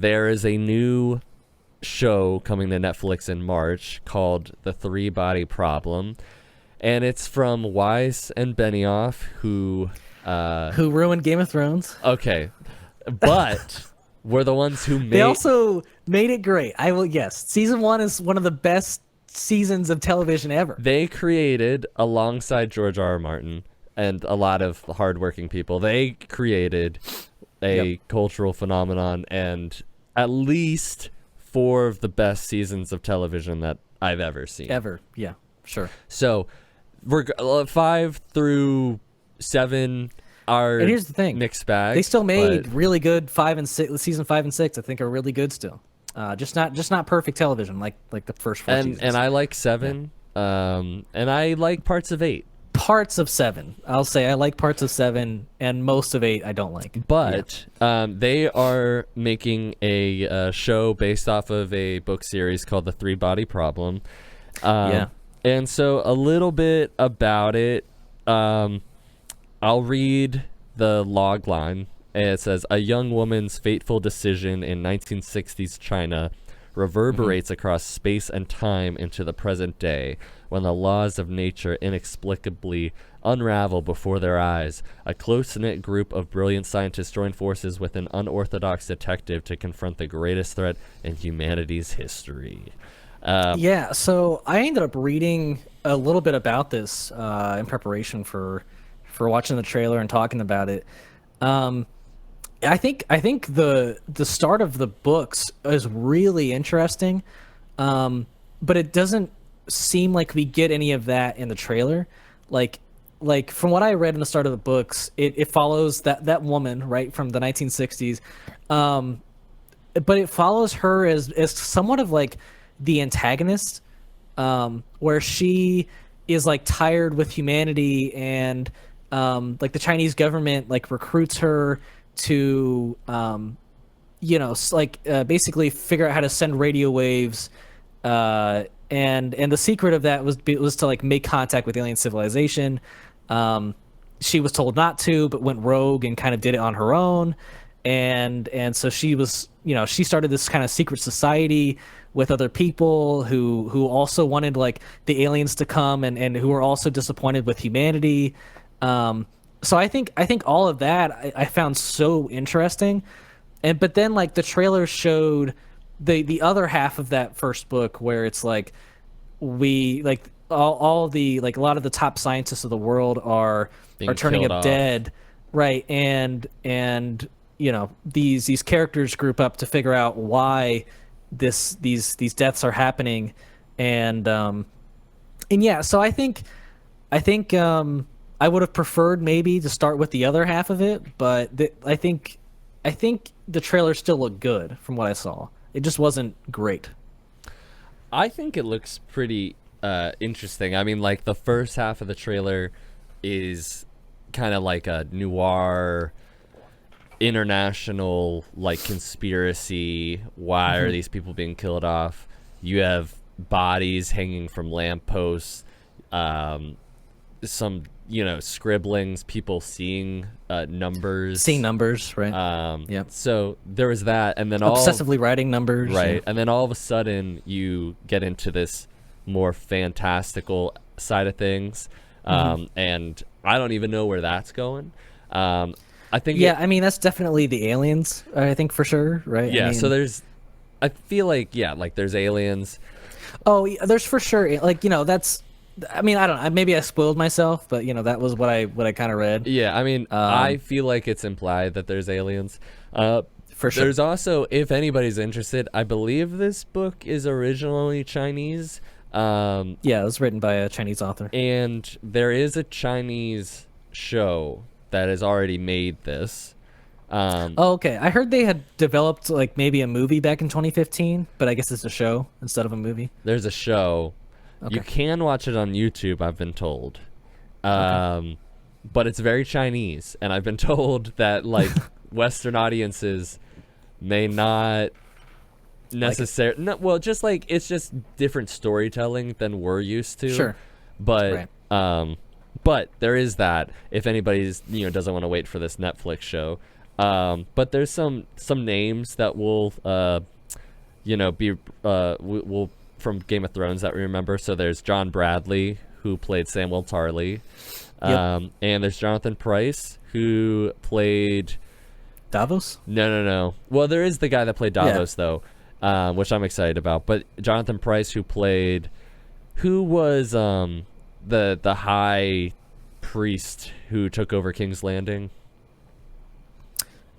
there is a new show coming to Netflix in March called The Three Body Problem, and it's from Weiss and Benioff, who ruined Game of Thrones. Okay, but were the ones who made. They also made it great. I will. Yes, season 1 is one of the best seasons of television ever. They created, alongside George R.R. Martin and a lot of hardworking people, they created a cultural phenomenon and at least 4 of the best seasons of television that I've ever seen. Ever, yeah, sure. So, 5 through 7 are and here's the thing: mixed bag. They still made really good 5 and 6. Season 5 and 6, I think, are really good still. Just not perfect television like the first 4 seasons. And I like 7, and I like parts of 8. Parts of 7, I'll say I like parts of 7, and most of 8 I don't like. But they are making a show based off of a book series called The Three Body Problem. And so a little bit about it. I'll read the log line. It says, a young woman's fateful decision in 1960s China reverberates across space and time into the present day, when the laws of nature inexplicably unravel before their eyes. A close-knit group of brilliant scientists join forces with an unorthodox detective to confront the greatest threat in humanity's history. So I ended up reading a little bit about this in preparation for watching the trailer and talking about it. I think the start of the books is really interesting, but it doesn't seem like we get any of that in the trailer. Like from what I read in the start of the books, it follows that woman, right, from the 1960s, but it follows her as somewhat of like the antagonist, where she is like tired with humanity, and like the Chinese government like recruits her to basically figure out how to send radio waves, and the secret of that was to like make contact with alien civilization. She was told not to, but went rogue and kind of did it on her own, and so she was, she started this kind of secret society with other people who also wanted like the aliens to come, and who were also disappointed with humanity. So I think all of that I found so interesting, but then like the trailer showed the other half of that first book, where it's like we like all the like a lot of the top scientists of the world are turning up dead, right? And these characters group up to figure out why these deaths are happening, and yeah. So I think I would have preferred maybe to start with the other half of it, but I think the trailer still looked good from what I saw. It just wasn't great. I think it looks pretty interesting. I mean, like the first half of the trailer is kind of like a noir, international like conspiracy. Why are these people being killed off? You have bodies hanging from lampposts. Some scribblings, people seeing numbers, right? So there was that, and then obsessively writing numbers, right? And then all of a sudden you get into this more fantastical side of things, and I don't even know where that's going. I think I mean that's definitely the aliens, I think, for sure, right? Yeah, so I feel like there's aliens. Oh, there's for sure, like that's. I mean, I don't know. Maybe I spoiled myself, but that was what I kind of read. Yeah, I mean, I feel like it's implied that there's aliens. For sure. There's also, if anybody's interested, I believe this book is originally Chinese. Yeah, it was written by a Chinese author. And there is a Chinese show that has already made this. Okay. I heard they had developed like maybe a movie back in 2015, but I guess it's a show instead of a movie. There's a show. Okay. You can watch it on YouTube, I've been told. But it's very Chinese, and I've been told that like Western audiences may not necessarily. No, well, just like it's just different storytelling than we're used to. Sure. But but there is that. If anybody's doesn't want to wait for this Netflix show, But there's some names that will be will from Game of Thrones that we remember. So there's John Bradley, who played Samwell Tarly. And there's Jonathan Pryce, who played Davos? No. Well, there is the guy that played Davos, though, which I'm excited about. But Jonathan Pryce, who was the high priest who took over King's Landing.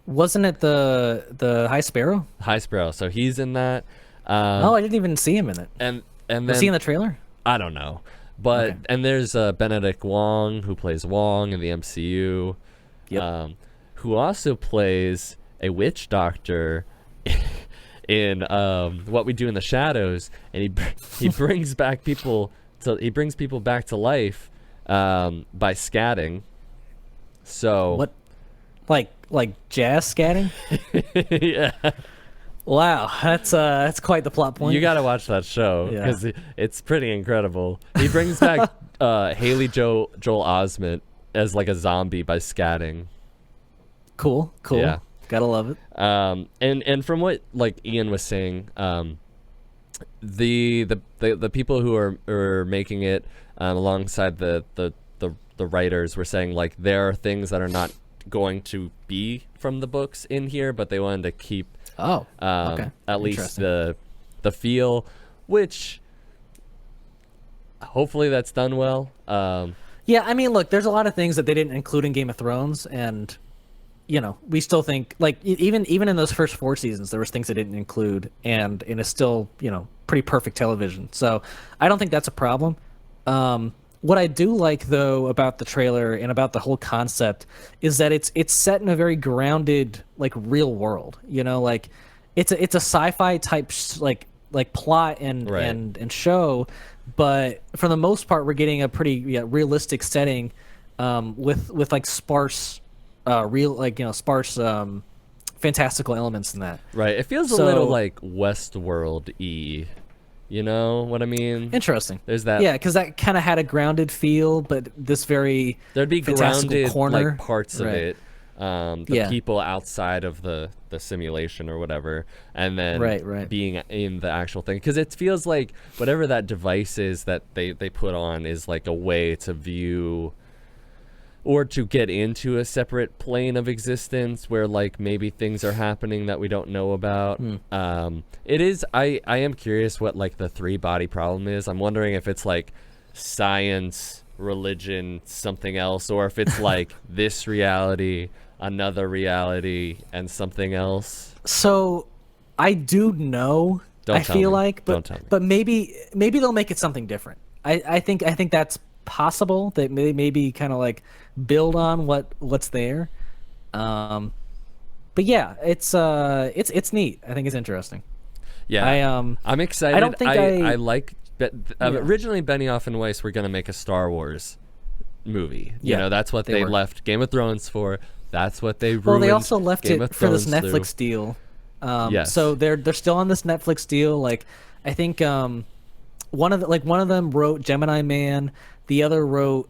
Wasn't it the High Sparrow? High Sparrow. So he's in that. I didn't even see him in it. And then, was he in the trailer? I don't know. But and there's Benedict Wong, who plays Wong in the MCU. Yep. Who also plays a witch doctor in What We Do in the Shadows, and he brings back people back to life by scatting. So what, like jazz scatting? Yeah. Wow, that's quite the plot point. You got to watch that show because it's pretty incredible. He brings back Haley Joel Osment as like a zombie by scatting. Cool. Yeah. Gotta love it. And from what like Ian was saying, the people who are making it alongside the writers were saying like there are things that are not going to be from the books in here, but they wanted to keep at least the feel, which hopefully that's done well. Yeah, I mean, look, there's a lot of things that they didn't include in Game of Thrones, and we still think like even in those first 4 seasons there was things they didn't include, and it's still pretty perfect television. So I don't think that's a problem. What I do like though about the trailer and about the whole concept is that it's set in a very grounded like real world. Like it's a sci-fi type like plot and show, but for the most part we're getting a pretty realistic setting with like sparse fantastical elements in that. Right. It feels a little like Westworld-y. You know what I mean? Interesting. There's that. Yeah, because that kind of had a grounded feel, but this very there'd be grounded corner. like parts of it. The people outside of the simulation or whatever, and then being in the actual thing. Because it feels like whatever that device is that they put on is like a way to view or to get into a separate plane of existence where like maybe things are happening that we don't know about. It is I am curious what like the 3-body problem is. I'm wondering if it's like science, religion, something else, or if it's like this reality, another reality, and something else. So I do know. I feel like, but maybe they'll make it something different. I think that's possible, that maybe kind of like build on what's there. But yeah, it's neat. I think it's interesting. Yeah, I'm excited. I don't think I like. Originally, Benioff and Weiss were gonna make a Star Wars movie. That's what they left Game of Thrones for. That's what they ruined. Well, they also left Game it for this Netflix deal. Yes. So they're still on this Netflix deal. Like I think one of them wrote Gemini Man. The other wrote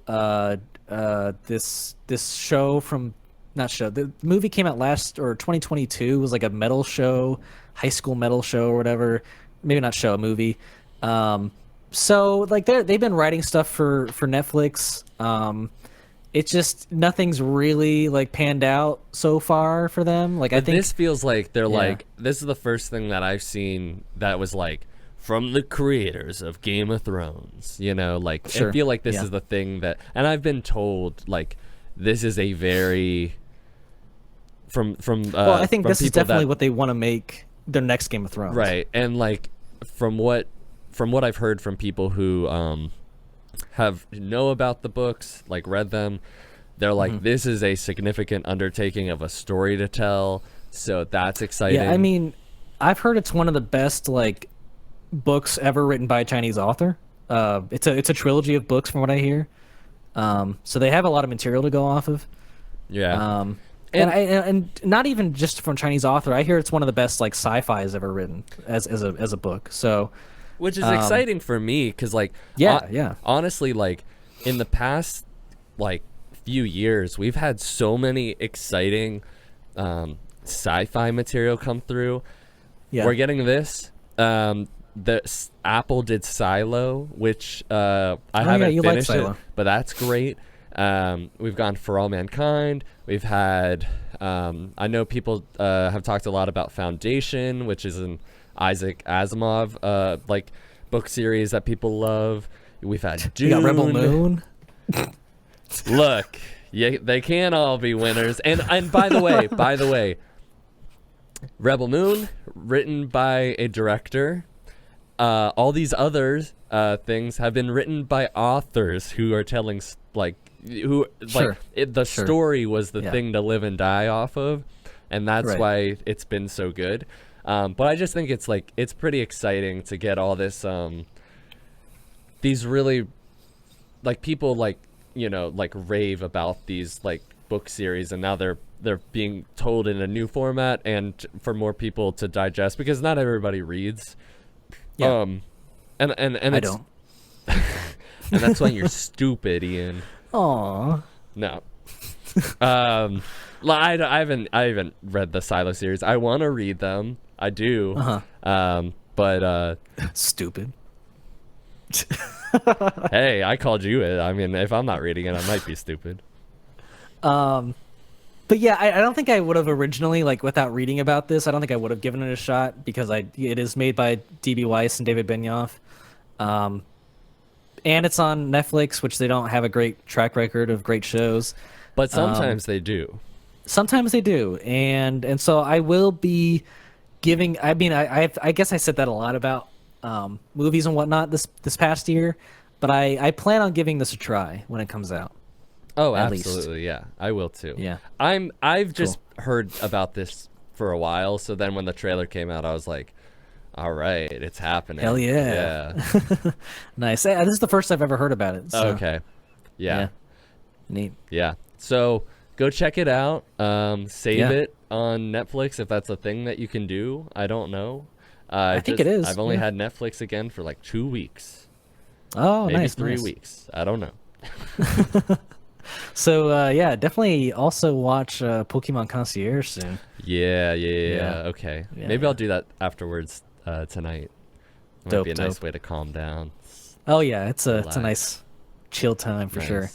this show from the movie came out 2022. It was like a metal show, high school metal show or whatever. Maybe not show, a movie. So like they've been writing stuff for Netflix. It's just nothing's really like panned out so far for them. Like I think this feels like they're like this is the first thing that I've seen that was like from the creators of Game of Thrones, like I feel like this is the thing that, and I've been told like this is a very from well, I think this is definitely what they want to make their next Game of Thrones, right? And like from what I've heard from people who know about the books, like read them, they're like this is a significant undertaking of a story to tell, so that's exciting. Yeah, I mean, I've heard it's one of the best like books ever written by a Chinese author. It's a trilogy of books from what I hear. So they have a lot of material to go off of. Yeah. And not even just from Chinese author. I hear it's one of the best like sci-fis ever written as a book. So which is exciting for me because like honestly, like in the past like few years we've had so many exciting sci-fi material come through. Yeah. We're getting this. Apple did Silo, which I haven't finished it, but that's great. We've gone For All Mankind. We've had I know people have talked a lot about Foundation, which is an Isaac Asimov like book series that people love. We've had Dune. You got Rebel Moon. Look, they can't all be winners. And by the way, Rebel Moon, written by a director. All these other things have been written by authors who are telling the story was the thing to live and die off of, and that's why it's been so good. But I just think it's pretty exciting to get all this these really people rave about these book series, and now they're being told in a new format and for more people to digest, because not everybody reads. Yeah. And I don't. And that's why you're stupid, Ian. Aww. No. I haven't read the Silo series. I want to read them. I do. But stupid. Hey, I called you it. I mean, if I'm not reading it, I might be stupid. But yeah, I don't think I would have originally, without reading about this, I don't think I would have given it a shot, because it is made by D.B. Weiss and David Benioff. And it's on Netflix, which they don't have a great track record of great shows. But sometimes they do. Sometimes they do. And so I will be giving, I guess I said that a lot about movies and whatnot this past year, but I plan on giving this a try when it comes out. Oh, absolutely, yeah. I will too. Yeah. I've just heard about this for a while, so then when the trailer came out, I was like, all right, it's happening. Hell yeah. Yeah. Nice. This is the first I've ever heard about it. So. Okay. Yeah. Neat. Yeah. So go check it out. Save it on Netflix if that's a thing that you can do. I don't know. I think it is. I've only had Netflix again for 2 weeks. Oh, maybe nice. 3 weeks. I don't know. So definitely also watch Pokemon Concierge soon. Yeah. Okay. Yeah, maybe I'll do that afterwards tonight. Might be a nice way to calm down. Oh yeah, it's a nice chill time for sure.